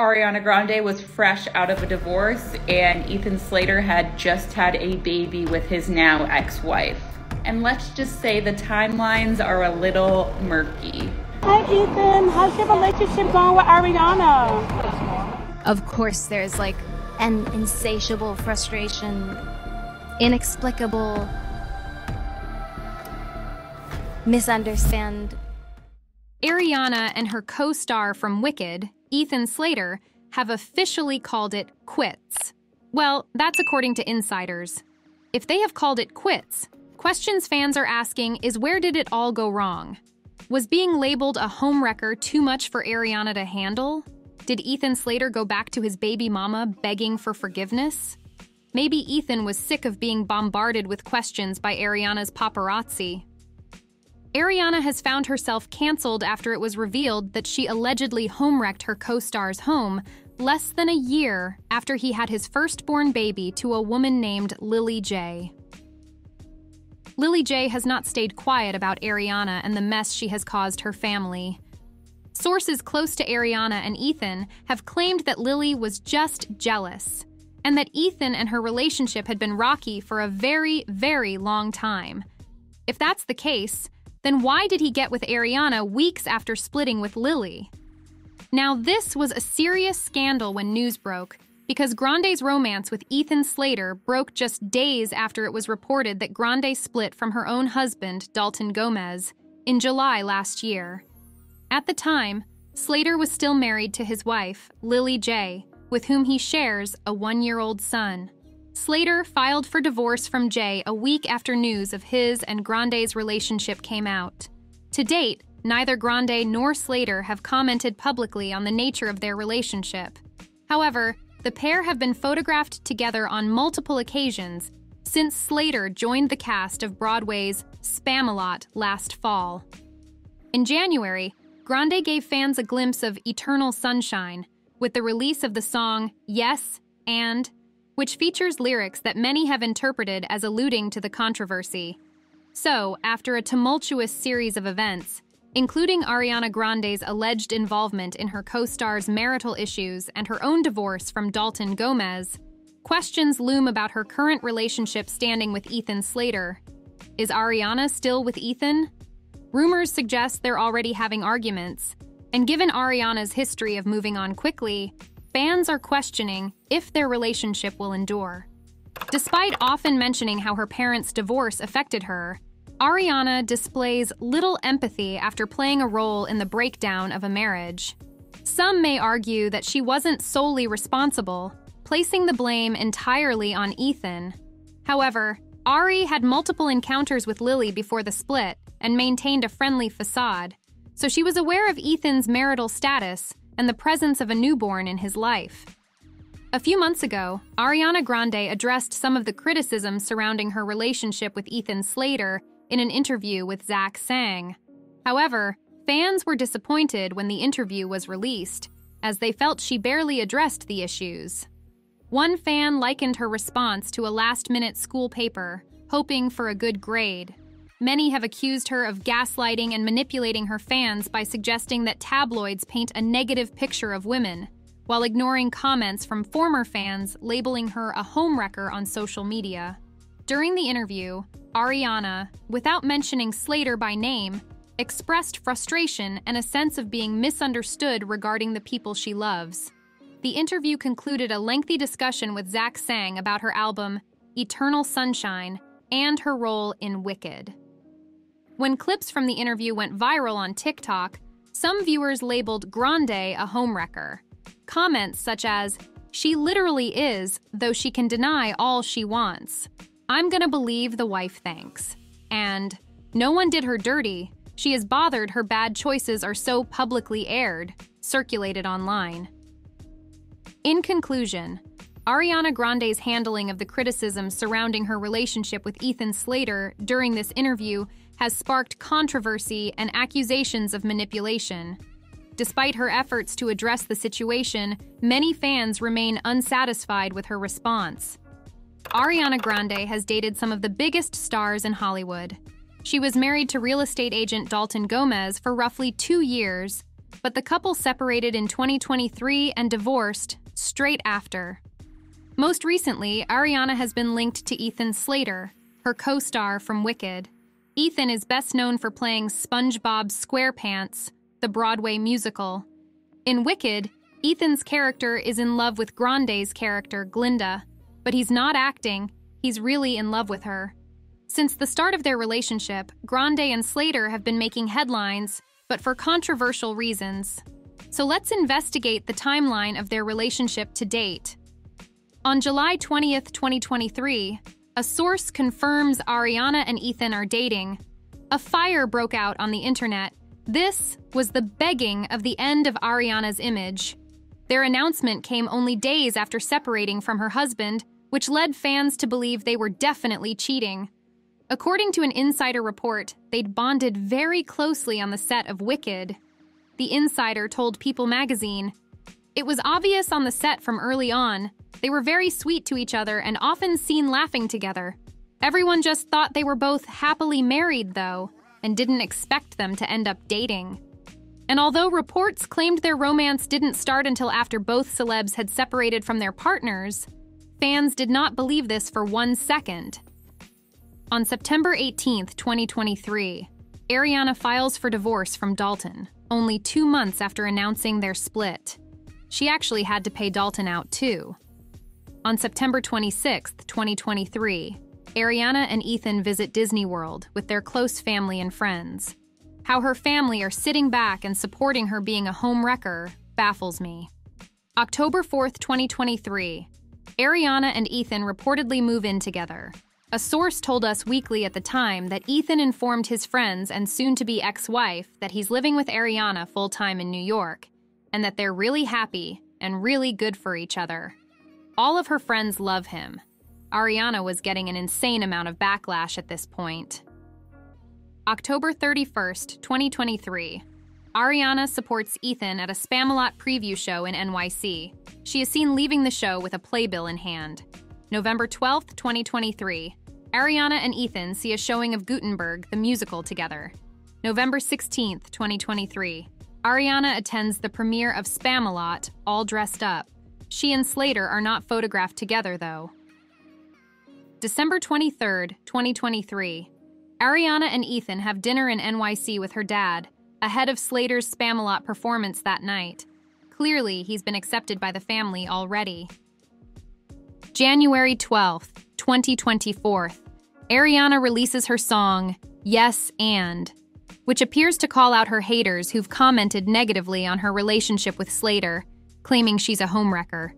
Ariana Grande was fresh out of a divorce, and Ethan Slater had just had a baby with his now ex-wife. And let's just say the timelines are a little murky. Hi Ethan, how's your relationship going with Ariana? Of course there's like an insatiable frustration, inexplicable misunderstand. Ariana and her co-star from Wicked, Ethan Slater, have officially called it quits. Well, that's according to insiders. If they have called it quits, questions fans are asking is where did it all go wrong? Was being labeled a homewrecker too much for Ariana to handle? Did Ethan Slater go back to his baby mama begging for forgiveness? Maybe Ethan was sick of being bombarded with questions by Ariana's paparazzi. Ariana has found herself canceled after it was revealed that she allegedly homewrecked her co-star's home less than a year after he had his firstborn baby to a woman named Lilly J. Lilly J has not stayed quiet about Ariana and the mess she has caused her family. Sources close to Ariana and Ethan have claimed that Lilly was just jealous, and that Ethan and her relationship had been rocky for a very, very long time. If that's the case, then why did he get with Ariana weeks after splitting with Lilly? Now, this was a serious scandal when news broke, because Grande's romance with Ethan Slater broke just days after it was reported that Grande split from her own husband, Dalton Gomez, in July last year. At the time, Slater was still married to his wife, Lilly J, with whom he shares a 1-year-old son. Slater filed for divorce from Jay a week after news of his and Grande's relationship came out. To date, neither Grande nor Slater have commented publicly on the nature of their relationship. However, the pair have been photographed together on multiple occasions since Slater joined the cast of Broadway's Spamalot last fall. In January, Grande gave fans a glimpse of Eternal Sunshine with the release of the song Yes and, which features lyrics that many have interpreted as alluding to the controversy. So, after a tumultuous series of events, including Ariana Grande's alleged involvement in her co-star's marital issues and her own divorce from Dalton Gomez, questions loom about her current relationship standing with Ethan Slater. Is Ariana still with Ethan? Rumors suggest they're already having arguments, and given Ariana's history of moving on quickly, fans are questioning if their relationship will endure. Despite often mentioning how her parents' divorce affected her, Ariana displays little empathy after playing a role in the breakdown of a marriage. Some may argue that she wasn't solely responsible, placing the blame entirely on Ethan. However, Ari had multiple encounters with Lilly before the split and maintained a friendly facade, so she was aware of Ethan's marital status and the presence of a newborn in his life. A few months ago, Ariana Grande addressed some of the criticism surrounding her relationship with Ethan Slater in an interview with Zach Sang. However, fans were disappointed when the interview was released, as they felt she barely addressed the issues. One fan likened her response to a last-minute school paper, hoping for a good grade. Many have accused her of gaslighting and manipulating her fans by suggesting that tabloids paint a negative picture of women, while ignoring comments from former fans labeling her a homewrecker on social media. During the interview, Ariana, without mentioning Slater by name, expressed frustration and a sense of being misunderstood regarding the people she loves. The interview concluded a lengthy discussion with Zach Sang about her album, Eternal Sunshine, and her role in Wicked. When clips from the interview went viral on TikTok, some viewers labeled Grande a homewrecker. Comments such as, "She literally is, though she can deny all she wants. I'm gonna believe the wife thanks." And, "No one did her dirty. She is bothered her bad choices are so publicly aired," circulated online. In conclusion, Ariana Grande's handling of the criticism surrounding her relationship with Ethan Slater during this interview has sparked controversy and accusations of manipulation. Despite her efforts to address the situation, many fans remain unsatisfied with her response. Ariana Grande has dated some of the biggest stars in Hollywood. She was married to real estate agent Dalton Gomez for roughly 2 years, but the couple separated in 2023 and divorced straight after. Most recently, Ariana has been linked to Ethan Slater, her co-star from Wicked. Ethan is best known for playing SpongeBob SquarePants, the Broadway musical. In Wicked, Ethan's character is in love with Grande's character, Glinda, but he's not acting, he's really in love with her. Since the start of their relationship, Grande and Slater have been making headlines, but for controversial reasons. So let's investigate the timeline of their relationship to date. On July 20th, 2023, a source confirms Ariana and Ethan are dating. A fire broke out on the internet. This was the begging of the end of Ariana's image. Their announcement came only days after separating from her husband, which led fans to believe they were definitely cheating. According to an insider report, they'd bonded very closely on the set of Wicked. The insider told People magazine, "It was obvious on the set from early on. They were very sweet to each other and often seen laughing together. Everyone just thought they were both happily married, though, and didn't expect them to end up dating." And although reports claimed their romance didn't start until after both celebs had separated from their partners, fans did not believe this for 1 second. On September 18th, 2023, Ariana files for divorce from Dalton, only 2 months after announcing their split. She actually had to pay Dalton out too. On September 26th, 2023, Ariana and Ethan visit Disney World with their close family and friends. How her family are sitting back and supporting her being a homewrecker baffles me. October 4th, 2023, Ariana and Ethan reportedly move in together. A source told Us Weekly at the time that Ethan informed his friends and soon-to-be ex-wife that he's living with Ariana full-time in New York, and that they're really happy and really good for each other. All of her friends love him. Ariana was getting an insane amount of backlash at this point. October 31st, 2023. Ariana supports Ethan at a Spamalot preview show in NYC. She is seen leaving the show with a playbill in hand. November 12th, 2023. Ariana and Ethan see a showing of Gutenberg, the musical, together. November 16th, 2023. Ariana attends the premiere of Spamalot, all dressed up. She and Slater are not photographed together, though. December 23rd, 2023. Ariana and Ethan have dinner in NYC with her dad, ahead of Slater's Spamalot performance that night. Clearly, he's been accepted by the family already. January 12th, 2024. Ariana releases her song, Yes and, which appears to call out her haters who've commented negatively on her relationship with Slater, claiming she's a homewrecker.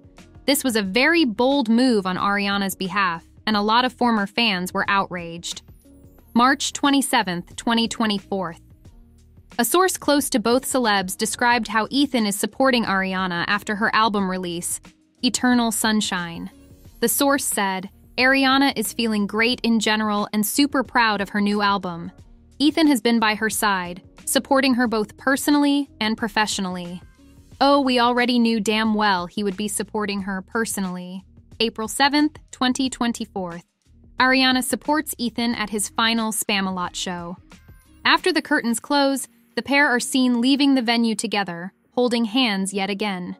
This was a very bold move on Ariana's behalf, and a lot of former fans were outraged. March 27th, 2024. A source close to both celebs described how Ethan is supporting Ariana after her album release, Eternal Sunshine. The source said, Ariana is feeling great in general and super proud of her new album. Ethan has been by her side, supporting her both personally and professionally. Oh, we already knew damn well he would be supporting her personally. April 7th, 2024. Ariana supports Ethan at his final Spamalot show. After the curtains close, the pair are seen leaving the venue together, holding hands yet again.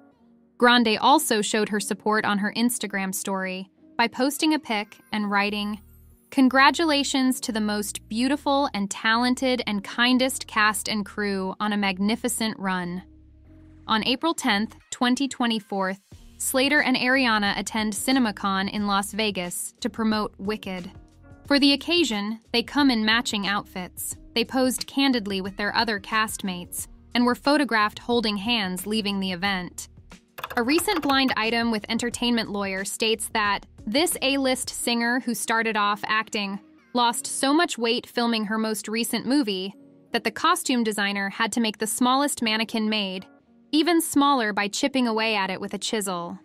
Grande also showed her support on her Instagram story by posting a pic and writing, "Congratulations to the most beautiful and talented and kindest cast and crew on a magnificent run." On April 10th, 2024, Slater and Ariana attend CinemaCon in Las Vegas to promote Wicked. For the occasion, they come in matching outfits. They posed candidly with their other castmates and were photographed holding hands leaving the event. A recent blind item with Entertainment Lawyer states that this A-list singer who started off acting lost so much weight filming her most recent movie that the costume designer had to make the smallest mannequin made, even smaller by chipping away at it with a chisel.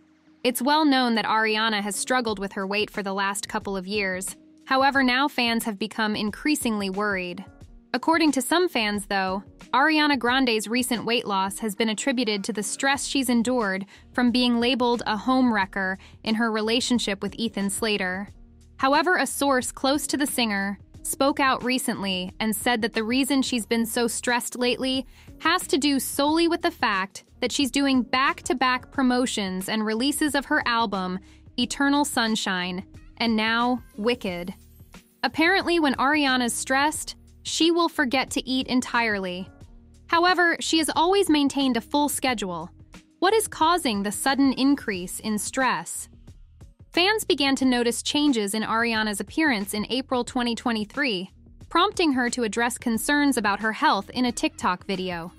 It's well known that Ariana has struggled with her weight for the last couple of years. However, now fans have become increasingly worried. According to some fans, though, Ariana Grande's recent weight loss has been attributed to the stress she's endured from being labeled a homewrecker in her relationship with Ethan Slater. However, a source close to the singer spoke out recently and said that the reason she's been so stressed lately has to do solely with the fact that she's doing back-to-back promotions and releases of her album, Eternal Sunshine, and now Wicked. Apparently, when Ariana's stressed, she will forget to eat entirely. However, she has always maintained a full schedule. What is causing the sudden increase in stress? Fans began to notice changes in Ariana's appearance in April 2023, prompting her to address concerns about her health in a TikTok video.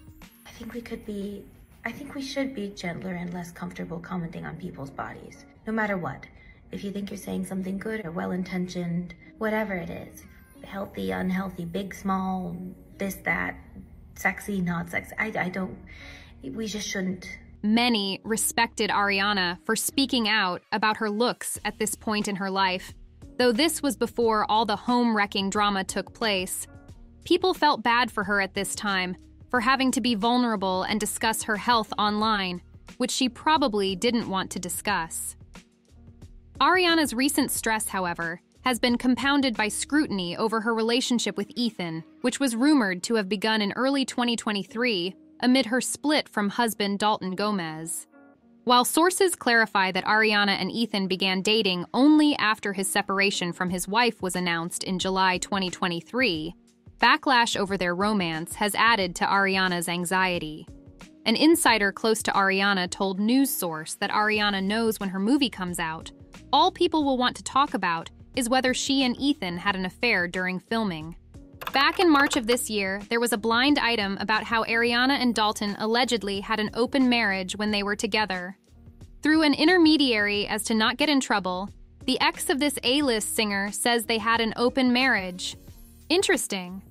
I think we should be gentler and less comfortable commenting on people's bodies, no matter what. If you think you're saying something good or well-intentioned, whatever it is, healthy, unhealthy, big, small, this, that, sexy, not sexy, we just shouldn't. Many respected Ariana for speaking out about her looks at this point in her life. Though this was before all the home-wrecking drama took place, people felt bad for her at this time for having to be vulnerable and discuss her health online, which she probably didn't want to discuss. Ariana's recent stress, however, has been compounded by scrutiny over her relationship with Ethan, which was rumored to have begun in early 2023 amid her split from husband Dalton Gomez. While sources clarify that Ariana and Ethan began dating only after his separation from his wife was announced in July 2023, backlash over their romance has added to Ariana's anxiety. An insider close to Ariana told news source that Ariana knows when her movie comes out, all people will want to talk about is whether she and Ethan had an affair during filming. Back in March of this year, there was a blind item about how Ariana and Dalton allegedly had an open marriage when they were together. Through an intermediary as to not get in trouble, the ex of this A-list singer says they had an open marriage. Interesting.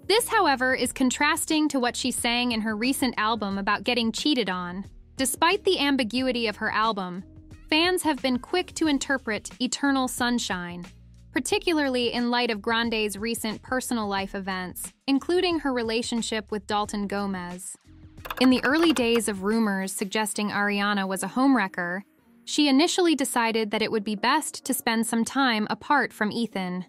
This, however, is contrasting to what she sang in her recent album about getting cheated on. Despite the ambiguity of her album, fans have been quick to interpret Eternal Sunshine, particularly in light of Grande's recent personal life events, including her relationship with Dalton Gomez. In the early days of rumors suggesting Ariana was a homewrecker, she initially decided that it would be best to spend some time apart from Ethan.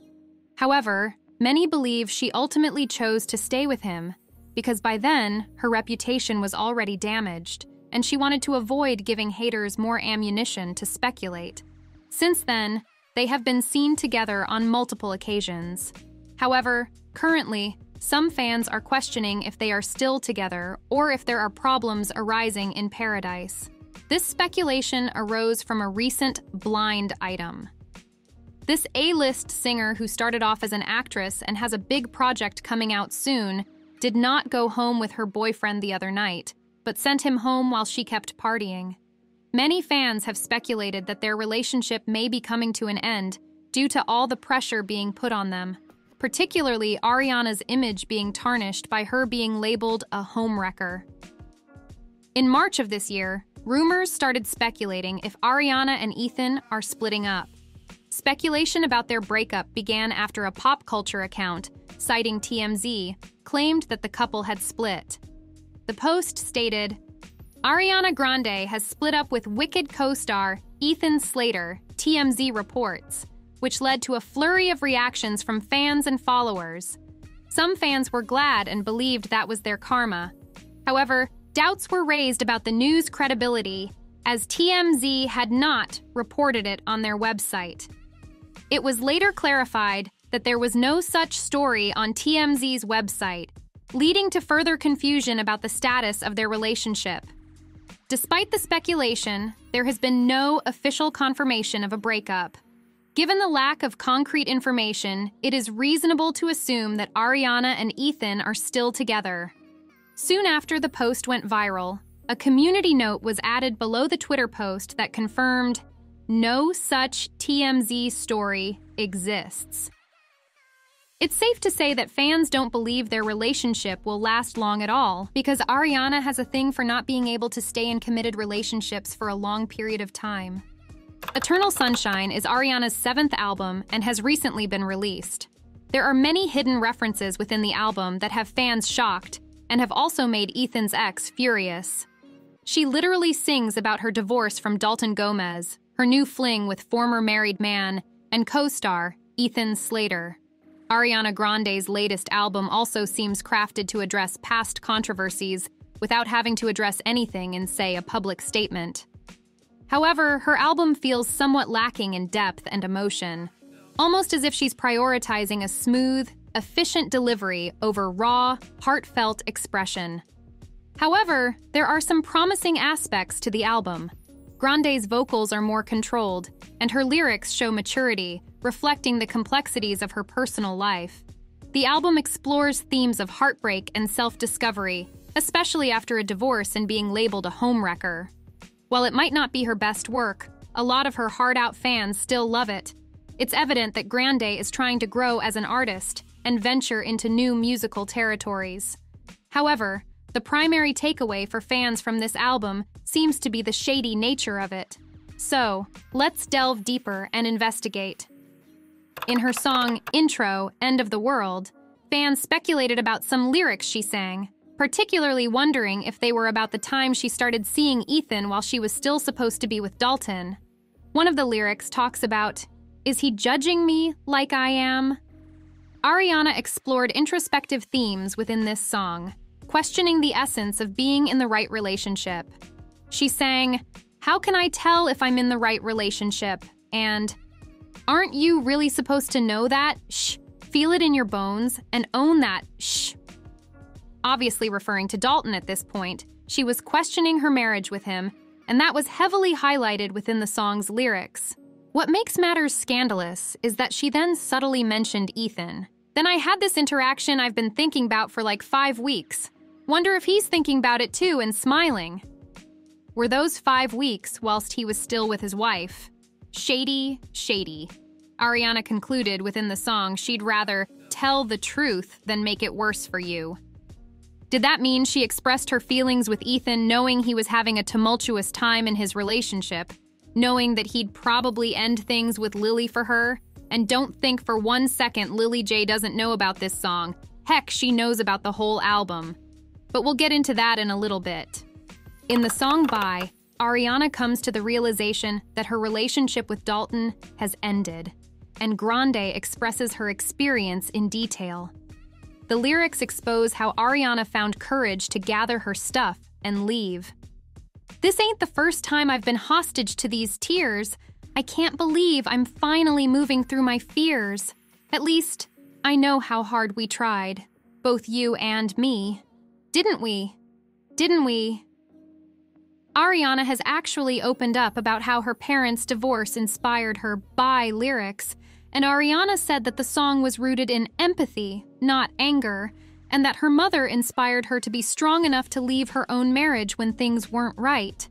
However, many believe she ultimately chose to stay with him because by then, her reputation was already damaged, and she wanted to avoid giving haters more ammunition to speculate. Since then, they have been seen together on multiple occasions. However, currently, some fans are questioning if they are still together or if there are problems arising in paradise. This speculation arose from a recent blind item. This A-list singer who started off as an actress and has a big project coming out soon did not go home with her boyfriend the other night, but sent him home while she kept partying. Many fans have speculated that their relationship may be coming to an end due to all the pressure being put on them, particularly Ariana's image being tarnished by her being labeled a homewrecker. In March of this year, rumors started speculating if Ariana and Ethan are splitting up. Speculation about their breakup began after a pop culture account, citing TMZ, claimed that the couple had split. The post stated, Ariana Grande has split up with Wicked co-star Ethan Slater, TMZ reports, which led to a flurry of reactions from fans and followers. Some fans were glad and believed that was their karma. However, doubts were raised about the news' credibility, as TMZ had not reported it on their website. It was later clarified that there was no such story on TMZ's website, leading to further confusion about the status of their relationship. Despite the speculation, there has been no official confirmation of a breakup. Given the lack of concrete information, it is reasonable to assume that Ariana and Ethan are still together. Soon after the post went viral, a community note was added below the Twitter post that confirmed, "No such TMZ story exists." It's safe to say that fans don't believe their relationship will last long at all, because Ariana has a thing for not being able to stay in committed relationships for a long period of time. Eternal Sunshine is Ariana's 7th album and has recently been released. There are many hidden references within the album that have fans shocked and have also made Ethan's ex furious. She literally sings about her divorce from Dalton Gomez, her new fling with former married man, and co-star Ethan Slater. Ariana Grande's latest album also seems crafted to address past controversies without having to address anything in, say, a public statement. However, her album feels somewhat lacking in depth and emotion, almost as if she's prioritizing a smooth, efficient delivery over raw, heartfelt expression. However, there are some promising aspects to the album. Grande's vocals are more controlled, and her lyrics show maturity, reflecting the complexities of her personal life. The album explores themes of heartbreak and self-discovery, especially after a divorce and being labeled a homewrecker. While it might not be her best work, a lot of her hard-out fans still love it. It's evident that Grande is trying to grow as an artist and venture into new musical territories. However, the primary takeaway for fans from this album seems to be the shady nature of it. So, let's delve deeper and investigate. In her song, Intro, End of the World, fans speculated about some lyrics she sang, particularly wondering if they were about the time she started seeing Ethan while she was still supposed to be with Dalton. One of the lyrics talks about, "Is he judging me like I am?" Ariana explored introspective themes within this song, questioning the essence of being in the right relationship. She sang, "How can I tell if I'm in the right relationship?" And, "Aren't you really supposed to know that? Shh, feel it in your bones and own that, shh." Obviously referring to Dalton at this point, she was questioning her marriage with him, and that was heavily highlighted within the song's lyrics. What makes matters scandalous is that she then subtly mentioned Ethan. "Then I had this interaction I've been thinking about for like 5 weeks. Wonder if he's thinking about it too and smiling." Were those 5 weeks whilst he was still with his wife? Shady, shady. Ariana concluded within the song she'd rather tell the truth than make it worse for you. Did that mean she expressed her feelings with Ethan knowing he was having a tumultuous time in his relationship, knowing that he'd probably end things with Lilly for her? And don't think for 1 second Lilly J doesn't know about this song. Heck, she knows about the whole album. But we'll get into that in a little bit. In the song Bye, Ariana comes to the realization that her relationship with Dalton has ended, and Grande expresses her experience in detail. The lyrics expose how Ariana found courage to gather her stuff and leave. "This ain't the first time I've been hostage to these tears. I can't believe I'm finally moving through my fears. At least, I know how hard we tried, both you and me. Didn't we? Didn't we?" Ariana has actually opened up about how her parents' divorce inspired her Bye lyrics, and Ariana said that the song was rooted in empathy, not anger, and that her mother inspired her to be strong enough to leave her own marriage when things weren't right.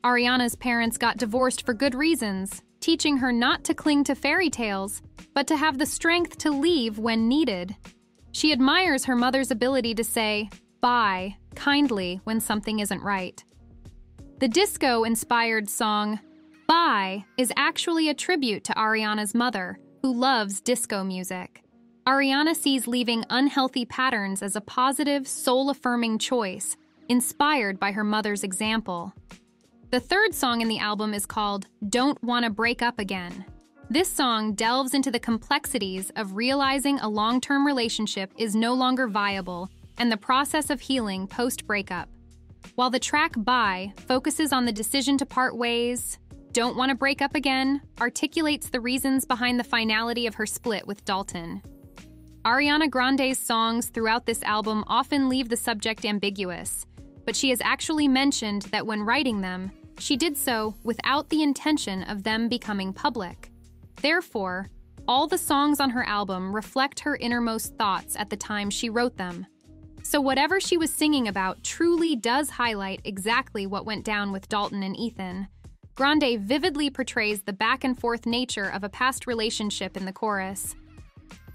Ariana's parents got divorced for good reasons, teaching her not to cling to fairy tales, but to have the strength to leave when needed. She admires her mother's ability to say bye kindly when something isn't right. The disco-inspired song Bye is actually a tribute to Ariana's mother, who loves disco music. Ariana sees leaving unhealthy patterns as a positive, soul-affirming choice, inspired by her mother's example. The third song in the album is called Don't Wanna Break Up Again. This song delves into the complexities of realizing a long-term relationship is no longer viable and the process of healing post-breakup. While the track Bye focuses on the decision to part ways, Don't Wanna Break Up Again articulates the reasons behind the finality of her split with Dalton. Ariana Grande's songs throughout this album often leave the subject ambiguous, but she has actually mentioned that when writing them, she did so without the intention of them becoming public. Therefore, all the songs on her album reflect her innermost thoughts at the time she wrote them. So whatever she was singing about truly does highlight exactly what went down with Dalton and Ethan. Grande vividly portrays the back-and-forth nature of a past relationship in the chorus.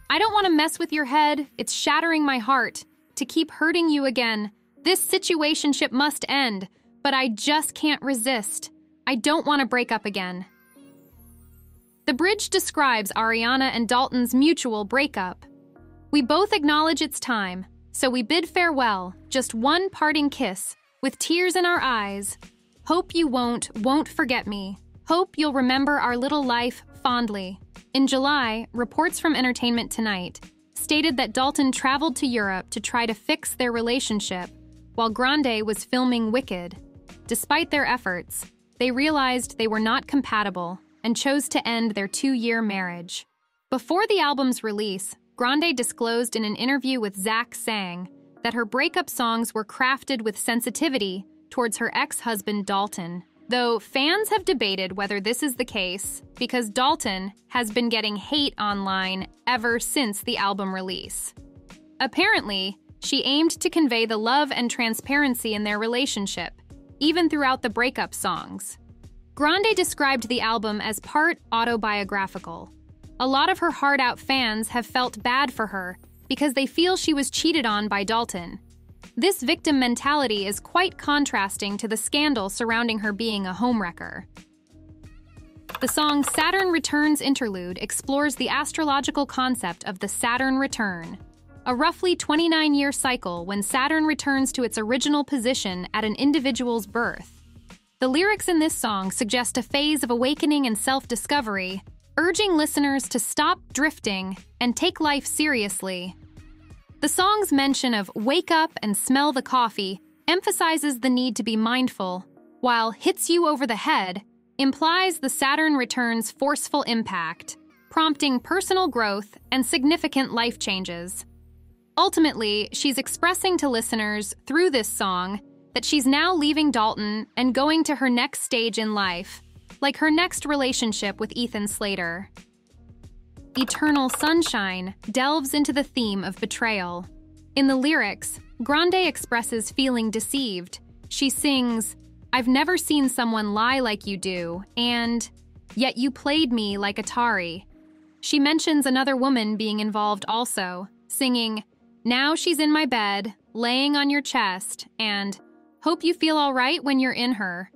"I don't want to mess with your head, it's shattering my heart. To keep hurting you again, this situationship must end, but I just can't resist. I don't want to break up again." The bridge describes Ariana and Dalton's mutual breakup. "We both acknowledge it's time, so we bid farewell, just one parting kiss, with tears in our eyes. Hope you won't forget me. Hope you'll remember our little life fondly." In July, reports from Entertainment Tonight stated that Dalton traveled to Europe to try to fix their relationship, while Grande was filming Wicked. Despite their efforts, they realized they were not compatible and chose to end their 2-year marriage. Before the album's release, Grande disclosed in an interview with Zach Sang that her breakup songs were crafted with sensitivity towards her ex-husband Dalton, though fans have debated whether this is the case because Dalton has been getting hate online ever since the album release. Apparently, she aimed to convey the love and transparency in their relationship, even throughout the breakup songs. Grande described the album as part autobiographical. A lot of her hard-out fans have felt bad for her because they feel she was cheated on by Dalton. This victim mentality is quite contrasting to the scandal surrounding her being a homewrecker. The song Saturn Returns interlude explores the astrological concept of the Saturn return, a roughly 29-year cycle when Saturn returns to its original position at an individual's birth. The lyrics in this song suggest a phase of awakening and self-discovery, urging listeners to stop drifting and take life seriously. The song's mention of "wake up and smell the coffee" emphasizes the need to be mindful, while "hits you over the head" implies the Saturn return's forceful impact, prompting personal growth and significant life changes. Ultimately, she's expressing to listeners through this song that she's now leaving Dalton and going to her next stage in life, like her next relationship with Ethan Slater. Eternal Sunshine delves into the theme of betrayal. In the lyrics, Grande expresses feeling deceived. She sings, "I've never seen someone lie like you do," and "Yet you played me like Atari." She mentions another woman being involved also, singing, "Now she's in my bed, laying on your chest," and "Hope you feel all right when you're in her."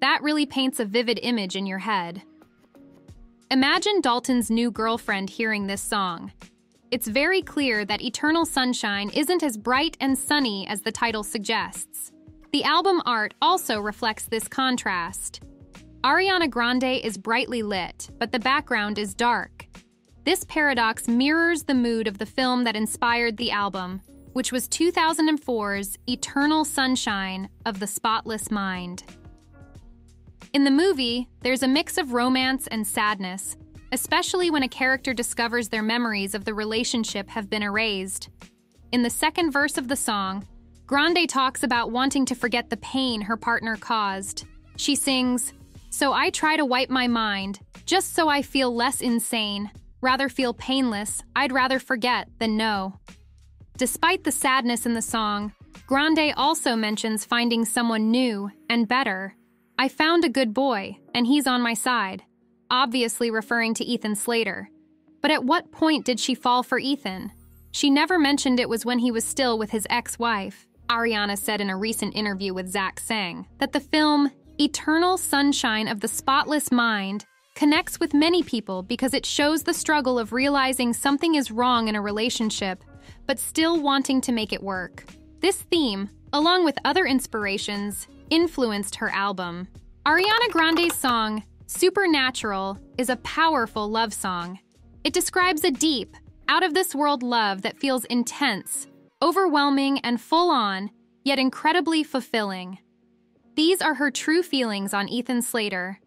That really paints a vivid image in your head. Imagine Dalton's new girlfriend hearing this song. It's very clear that Eternal Sunshine isn't as bright and sunny as the title suggests. The album art also reflects this contrast. Ariana Grande is brightly lit, but the background is dark. This paradox mirrors the mood of the film that inspired the album, which was 2004's Eternal Sunshine of the Spotless Mind. In the movie, there's a mix of romance and sadness, especially when a character discovers their memories of the relationship have been erased. In the second verse of the song, Grande talks about wanting to forget the pain her partner caused. She sings, "So I try to wipe my mind, just so I feel less insane. Rather feel painless, I'd rather forget than know." Despite the sadness in the song, Grande also mentions finding someone new and better. "I found a good boy, and he's on my side," obviously referring to Ethan Slater. But at what point did she fall for Ethan? She never mentioned it was when he was still with his ex-wife. Ariana said in a recent interview with Zach Sang that the film Eternal Sunshine of the Spotless Mind connects with many people because it shows the struggle of realizing something is wrong in a relationship, but still wanting to make it work. This theme, along with other inspirations, influenced her album. Ariana Grande's song, Supernatural, is a powerful love song. It describes a deep, out-of-this-world love that feels intense, overwhelming, and full-on, yet incredibly fulfilling. These are her true feelings on Ethan Slater.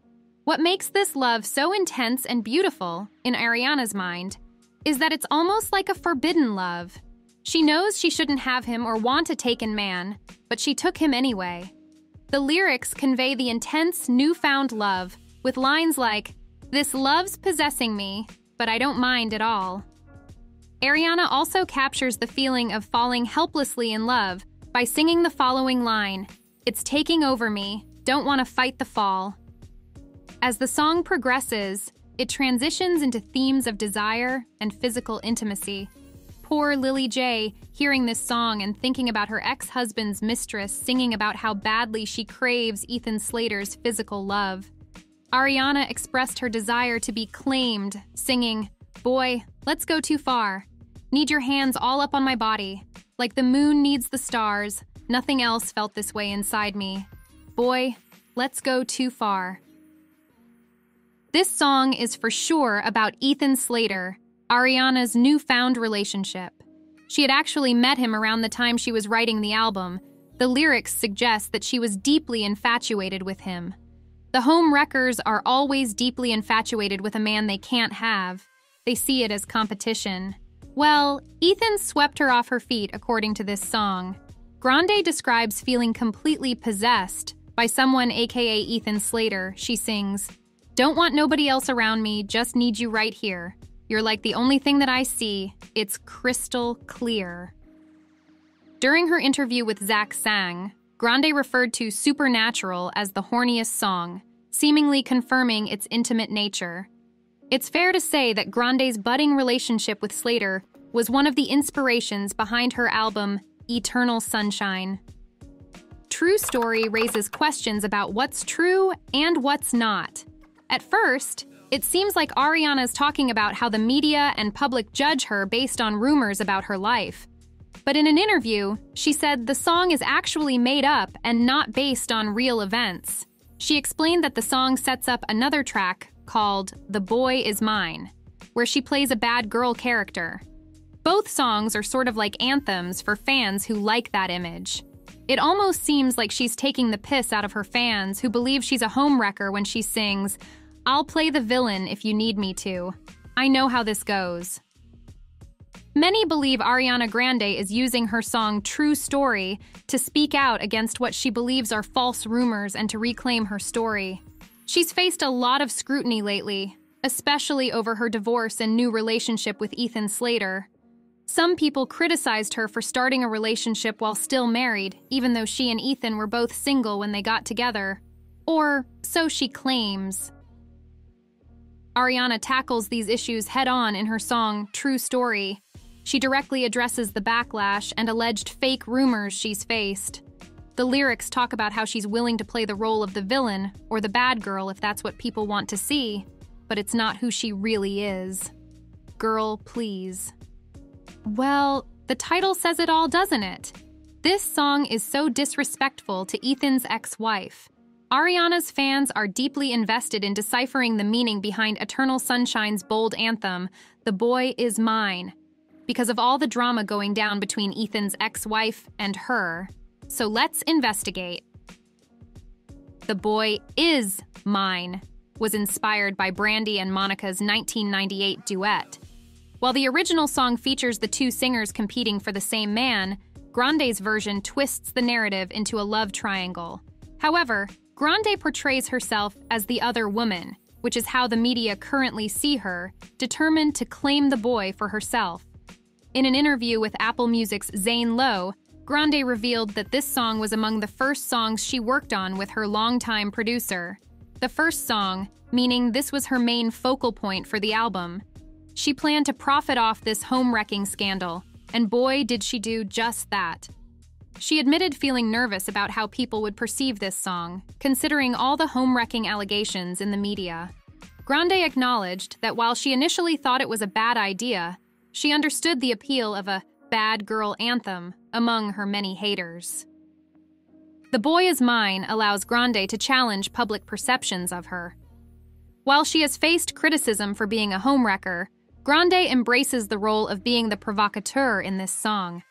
What makes this love so intense and beautiful, in Ariana's mind, is that it's almost like a forbidden love. She knows she shouldn't have him or want a taken man, but she took him anyway. The lyrics convey the intense, newfound love, with lines like, "This love's possessing me, but I don't mind at all." Ariana also captures the feeling of falling helplessly in love by singing the following line, "It's taking over me, don't want to fight the fall." As the song progresses, it transitions into themes of desire and physical intimacy. Poor Lilly J, hearing this song and thinking about her ex-husband's mistress singing about how badly she craves Ethan Slater's physical love. Ariana expressed her desire to be claimed, singing, "Boy, let's go too far. Need your hands all up on my body. Like the moon needs the stars, nothing else felt this way inside me. Boy, let's go too far." This song is for sure about Ethan Slater, Ariana's newfound relationship. She had actually met him around the time she was writing the album. The lyrics suggest that she was deeply infatuated with him. The home wreckers are always deeply infatuated with a man they can't have. They see it as competition. Well, Ethan swept her off her feet according to this song. Grande describes feeling completely possessed by someone, aka Ethan Slater. She sings, "Don't want nobody else around me, just need you right here. You're like the only thing that I see. It's crystal clear." During her interview with Zach Sang, Grande referred to Supernatural as the horniest song, seemingly confirming its intimate nature. It's fair to say that Grande's budding relationship with Slater was one of the inspirations behind her album, Eternal Sunshine. True Story raises questions about what's true and what's not. At first, it seems like Ariana's talking about how the media and public judge her based on rumors about her life. But in an interview, she said the song is actually made up and not based on real events. She explained that the song sets up another track called The Boy Is Mine, where she plays a bad girl character. Both songs are sort of like anthems for fans who like that image. It almost seems like she's taking the piss out of her fans who believe she's a homewrecker when she sings, "I'll play the villain if you need me to. I know how this goes." Many believe Ariana Grande is using her song True Story to speak out against what she believes are false rumors and to reclaim her story. She's faced a lot of scrutiny lately, especially over her divorce and new relationship with Ethan Slater. Some people criticized her for starting a relationship while still married, even though she and Ethan were both single when they got together. Or so she claims. Ariana tackles these issues head-on in her song True Story. She directly addresses the backlash and alleged fake rumors she's faced. The lyrics talk about how she's willing to play the role of the villain, or the bad girl if that's what people want to see, but it's not who she really is. Girl, please. Well, the title says it all, doesn't it? This song is so disrespectful to Ethan's ex-wife. Ariana's fans are deeply invested in deciphering the meaning behind Eternal Sunshine's bold anthem, "The Boy Is Mine," because of all the drama going down between Ethan's ex-wife and her. So let's investigate. "The Boy Is Mine" was inspired by Brandy and Monica's 1998 duet. While the original song features the two singers competing for the same man, Grande's version twists the narrative into a love triangle. However, Grande portrays herself as the other woman, which is how the media currently see her, determined to claim the boy for herself. In an interview with Apple Music's Zane Lowe, Grande revealed that this song was among the first songs she worked on with her longtime producer. The first song, meaning this was her main focal point for the album. She planned to profit off this home-wrecking scandal, and boy did she do just that. She admitted feeling nervous about how people would perceive this song, considering all the home-wrecking allegations in the media. Grande acknowledged that while she initially thought it was a bad idea, she understood the appeal of a bad girl anthem among her many haters. "The Boy Is Mine" allows Grande to challenge public perceptions of her. While she has faced criticism for being a homewrecker, Grande embraces the role of being the provocateur in this song.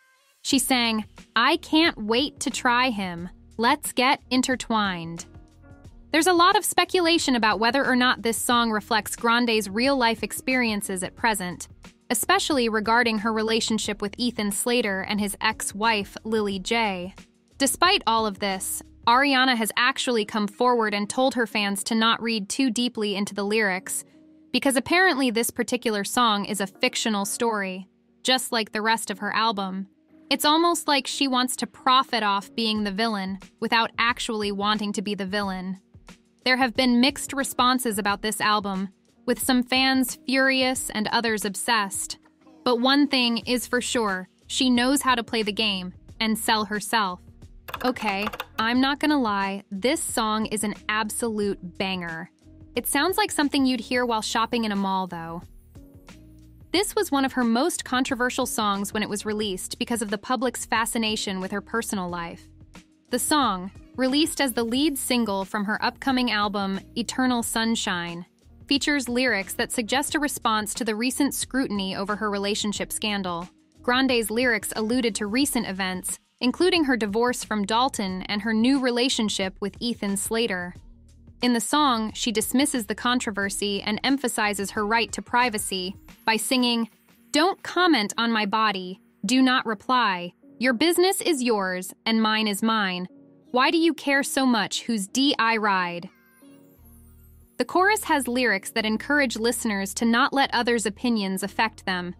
She sang, "I can't wait to try him. Let's get intertwined." There's a lot of speculation about whether or not this song reflects Grande's real-life experiences at present, especially regarding her relationship with Ethan Slater and his ex-wife, Lilly J. Despite all of this, Ariana has actually come forward and told her fans to not read too deeply into the lyrics, because apparently this particular song is a fictional story, just like the rest of her album. It's almost like she wants to profit off being the villain without actually wanting to be the villain. There have been mixed responses about this album, with some fans furious and others obsessed. But one thing is for sure, she knows how to play the game and sell herself. Okay, I'm not gonna lie, this song is an absolute banger. It sounds like something you'd hear while shopping in a mall, though. This was one of her most controversial songs when it was released because of the public's fascination with her personal life. The song, released as the lead single from her upcoming album, Eternal Sunshine, features lyrics that suggest a response to the recent scrutiny over her relationship scandal. Grande's lyrics alluded to recent events, including her divorce from Dalton and her new relationship with Ethan Slater. In the song, she dismisses the controversy and emphasizes her right to privacy by singing, "Don't comment on my body. Do not reply. Your business is yours, and mine is mine. Why do you care so much whose D I ride?" The chorus has lyrics that encourage listeners to not let others' opinions affect them.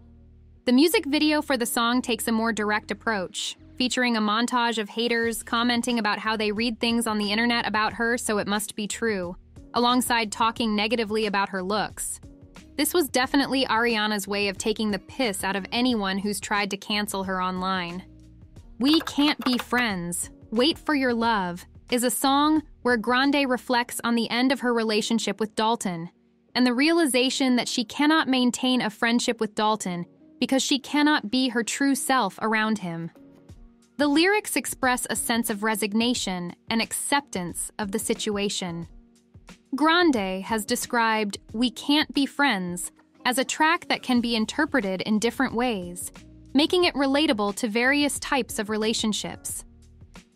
The music video for the song takes a more direct approach, featuring a montage of haters commenting about how they read things on the internet about her, so it must be true, alongside talking negatively about her looks. This was definitely Ariana's way of taking the piss out of anyone who's tried to cancel her online. "We Can't Be Friends, Wait for Your Love" is a song where Grande reflects on the end of her relationship with Dalton and the realization that she cannot maintain a friendship with Dalton because she cannot be her true self around him. The lyrics express a sense of resignation and acceptance of the situation. Grande has described "We Can't Be Friends" as a track that can be interpreted in different ways, making it relatable to various types of relationships.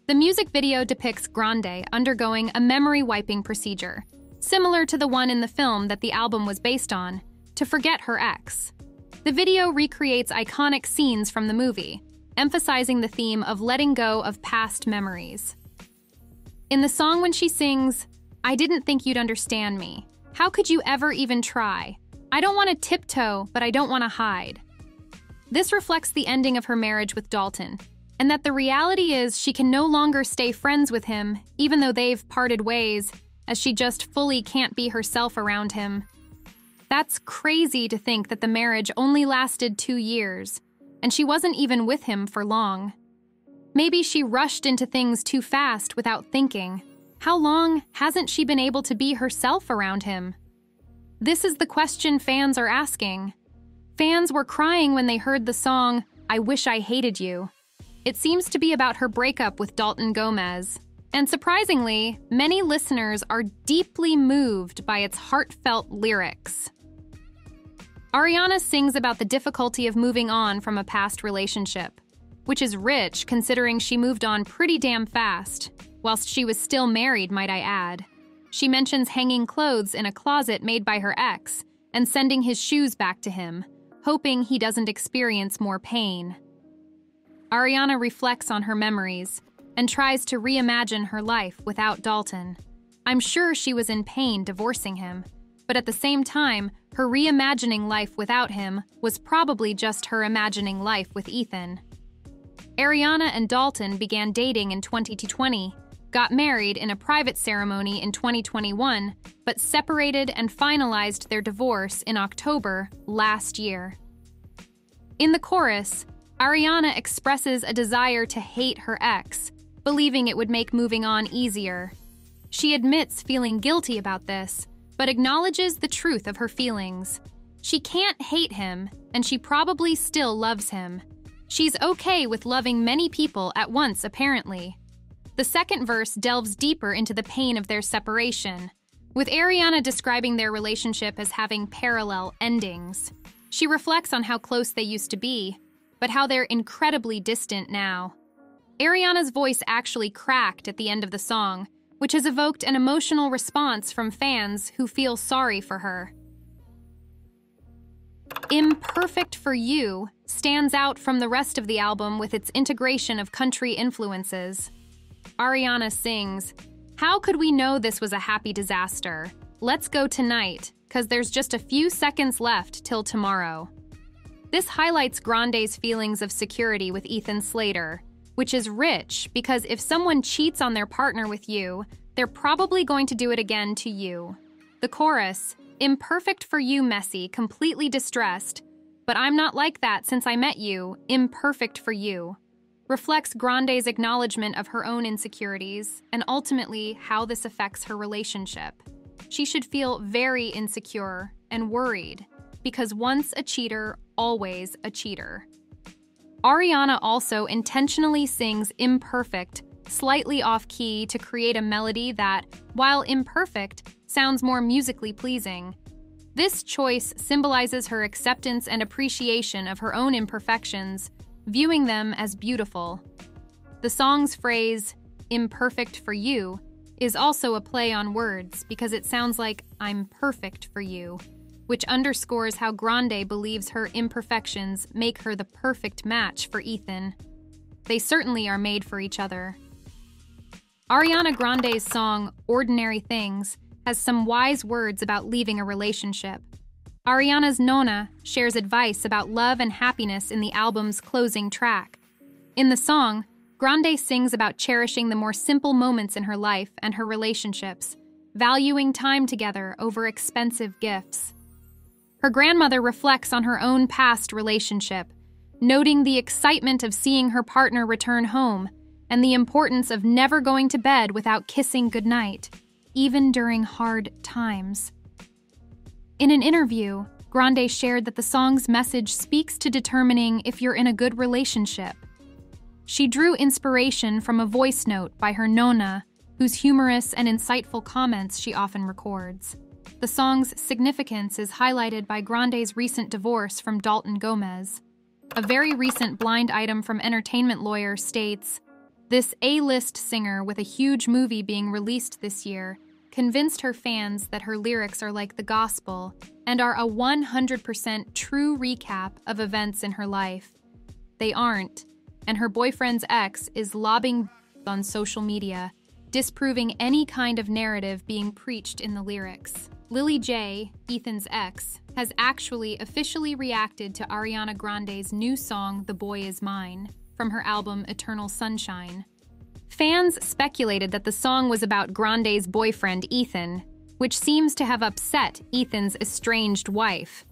The music video depicts Grande undergoing a memory wiping procedure, similar to the one in the film that the album was based on, to forget her ex. The video recreates iconic scenes from the movie, emphasizing the theme of letting go of past memories. In the song when she sings, "I didn't think you'd understand me. How could you ever even try? I don't want to tiptoe, but I don't want to hide." This reflects the ending of her marriage with Dalton, and that the reality is she can no longer stay friends with him, even though they've parted ways, as she just fully can't be herself around him. That's crazy to think that the marriage only lasted 2 years, and she wasn't even with him for long. Maybe she rushed into things too fast without thinking. How long hasn't she been able to be herself around him? This is the question fans are asking. Fans were crying when they heard the song, "I Wish I Hated You." It seems to be about her breakup with Dalton Gomez. And surprisingly, many listeners are deeply moved by its heartfelt lyrics. Ariana sings about the difficulty of moving on from a past relationship, which is rich considering she moved on pretty damn fast, whilst she was still married, might I add. She mentions hanging clothes in a closet made by her ex and sending his shoes back to him, hoping he doesn't experience more pain. Ariana reflects on her memories and tries to reimagine her life without Dalton. I'm sure she was in pain divorcing him, but at the same time, her reimagining life without him was probably just her imagining life with Ethan. Ariana and Dalton began dating in 2020, got married in a private ceremony in 2021, but separated and finalized their divorce in October last year. In the chorus, Ariana expresses a desire to hate her ex, believing it would make moving on easier. She admits feeling guilty about this, but acknowledges the truth of her feelings. She can't hate him, and she probably still loves him. She's okay with loving many people at once, apparently. The second verse delves deeper into the pain of their separation, with Ariana describing their relationship as having parallel endings. She reflects on how close they used to be, but how they're incredibly distant now. Ariana's voice actually cracked at the end of the song, which has evoked an emotional response from fans who feel sorry for her. "Imperfect for You" stands out from the rest of the album with its integration of country influences. Ariana sings, "How could we know this was a happy disaster? Let's go tonight, 'cause there's just a few seconds left till tomorrow." This highlights Grande's feelings of security with Ethan Slater, which is rich because if someone cheats on their partner with you, they're probably going to do it again to you. The chorus, "Imperfect for you, messy, completely distressed, but I'm not like that since I met you, imperfect for you," reflects Grande's acknowledgement of her own insecurities and ultimately how this affects her relationship. She should feel very insecure and worried because once a cheater, always a cheater. Ariana also intentionally sings imperfect, slightly off-key to create a melody that, while imperfect, sounds more musically pleasing, This choice symbolizes her acceptance and appreciation of her own imperfections, viewing them as beautiful. The song's phrase, "imperfect for you," is also a play on words because it sounds like "I'm perfect for you," which underscores how Grande believes her imperfections make her the perfect match for Ethan. They certainly are made for each other. Ariana Grande's song, "Ordinary Things," has some wise words about leaving a relationship. Ariana's Nona shares advice about love and happiness in the album's closing track. In the song, Grande sings about cherishing the more simple moments in her life and her relationships, valuing time together over expensive gifts. Her grandmother reflects on her own past relationship, noting the excitement of seeing her partner return home and the importance of never going to bed without kissing goodnight, even during hard times. In an interview, Grande shared that the song's message speaks to determining if you're in a good relationship. She drew inspiration from a voice note by her Nona, whose humorous and insightful comments she often records. The song's significance is highlighted by Grande's recent divorce from Dalton Gomez. A very recent blind item from Entertainment Lawyer states, "This A-list singer with a huge movie being released this year convinced her fans that her lyrics are like the gospel and are a 100% true recap of events in her life. They aren't, and her boyfriend's ex is lobbing on social media, disproving any kind of narrative being preached in the lyrics." Lilly J, Ethan's ex, has actually officially reacted to Ariana Grande's new song, "The Boy Is Mine," from her album Eternal Sunshine. Fans speculated that the song was about Grande's boyfriend, Ethan, which seems to have upset Ethan's estranged wife.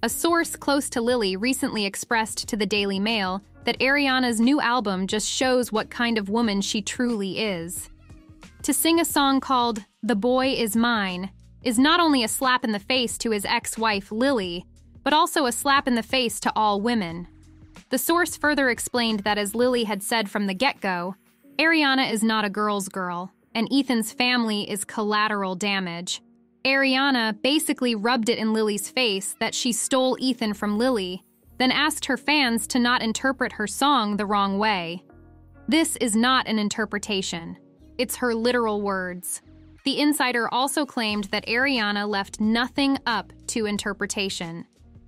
A source close to Lilly recently expressed to the Daily Mail that Ariana's new album just shows what kind of woman she truly is. To sing a song called "The Boy Is Mine" is not only a slap in the face to his ex-wife, Lilly, but also a slap in the face to all women. The source further explained that, as Lilly had said from the get-go, Ariana is not a girl's girl, and Ethan's family is collateral damage. Ariana basically rubbed it in Lilly's face that she stole Ethan from Lilly, then asked her fans to not interpret her song the wrong way. This is not an interpretation. It's her literal words. The insider also claimed that Ariana left nothing up to interpretation.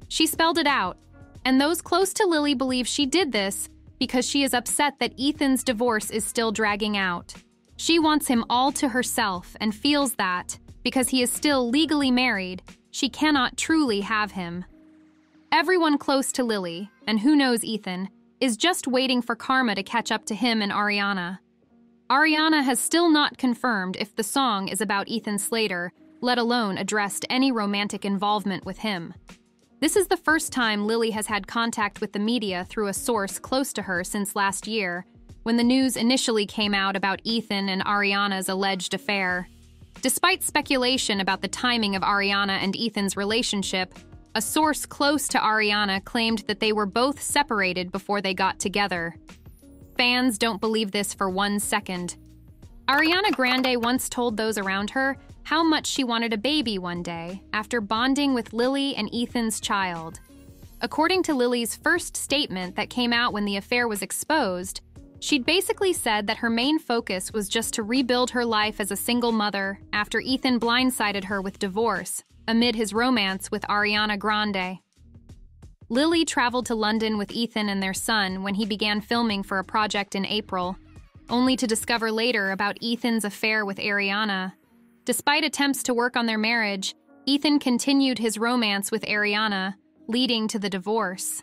She spelled it out, and those close to Lilly believe she did this because she is upset that Ethan's divorce is still dragging out. She wants him all to herself and feels that, because he is still legally married, she cannot truly have him. Everyone close to Lilly, and who knows Ethan, is just waiting for karma to catch up to him and Ariana. Ariana has still not confirmed if the song is about Ethan Slater, let alone addressed any romantic involvement with him. This is the first time Lilly has had contact with the media through a source close to her since last year, when the news initially came out about Ethan and Ariana's alleged affair. Despite speculation about the timing of Ariana and Ethan's relationship, a source close to Ariana claimed that they were both separated before they got together. Fans don't believe this for 1 second. Ariana Grande once told those around her how much she wanted a baby one day after bonding with Lilly and Ethan's child. According to Lilly's first statement that came out when the affair was exposed, she'd basically said that her main focus was just to rebuild her life as a single mother after Ethan blindsided her with divorce amid his romance with Ariana Grande. Lilly traveled to London with Ethan and their son when he began filming for a project in April, only to discover later about Ethan's affair with Ariana. Despite attempts to work on their marriage, Ethan continued his romance with Ariana, leading to the divorce.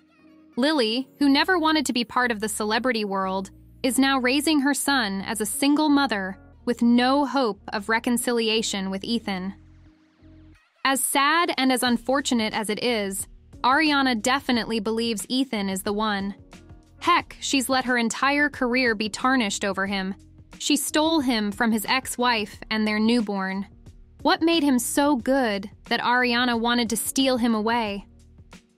Lilly, who never wanted to be part of the celebrity world, is now raising her son as a single mother with no hope of reconciliation with Ethan. As sad and as unfortunate as it is, Ariana definitely believes Ethan is the one. Heck, she's let her entire career be tarnished over him. She stole him from his ex-wife and their newborn. What made him so good that Ariana wanted to steal him away?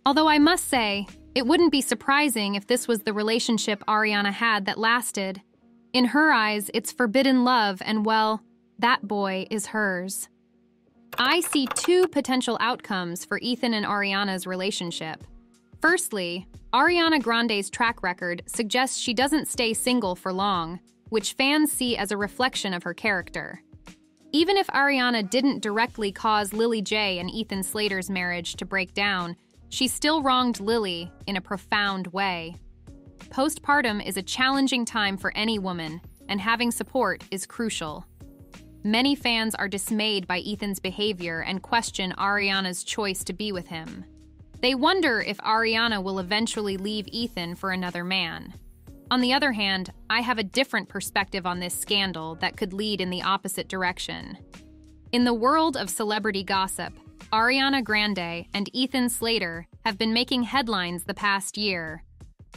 Although I must say, it wouldn't be surprising if this was the relationship Ariana had that lasted. In her eyes, it's forbidden love, and well, that boy is hers. I see two potential outcomes for Ethan and Ariana's relationship. Firstly, Ariana Grande's track record suggests she doesn't stay single for long, which fans see as a reflection of her character. Even if Ariana didn't directly cause Lily J and Ethan Slater's marriage to break down, she still wronged Lily in a profound way. Postpartum is a challenging time for any woman, and having support is crucial. Many fans are dismayed by Ethan's behavior and question Ariana's choice to be with him. They wonder if Ariana will eventually leave Ethan for another man. On the other hand, I have a different perspective on this scandal that could lead in the opposite direction. In the world of celebrity gossip, Ariana Grande and Ethan Slater have been making headlines the past year.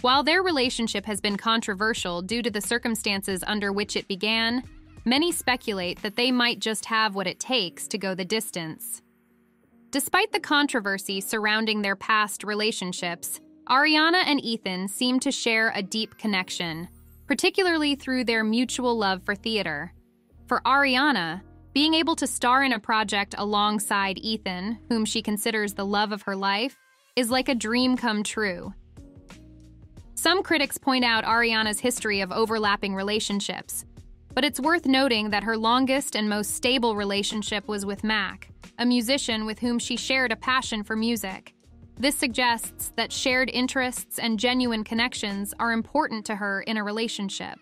While their relationship has been controversial due to the circumstances under which it began, many speculate that they might just have what it takes to go the distance. Despite the controversy surrounding their past relationships, Ariana and Ethan seem to share a deep connection, particularly through their mutual love for theater. For Ariana, being able to star in a project alongside Ethan, whom she considers the love of her life, is like a dream come true. Some critics point out Ariana's history of overlapping relationships, but it's worth noting that her longest and most stable relationship was with Mac, a musician with whom she shared a passion for music. This suggests that shared interests and genuine connections are important to her in a relationship.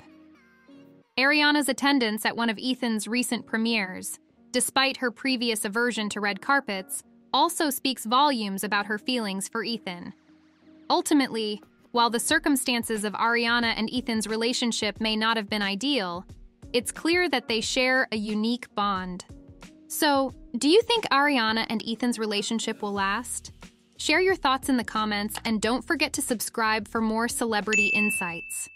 Ariana's attendance at one of Ethan's recent premieres, despite her previous aversion to red carpets, also speaks volumes about her feelings for Ethan. Ultimately, while the circumstances of Ariana and Ethan's relationship may not have been ideal, it's clear that they share a unique bond. So, do you think Ariana and Ethan's relationship will last? Share your thoughts in the comments and don't forget to subscribe for more celebrity insights.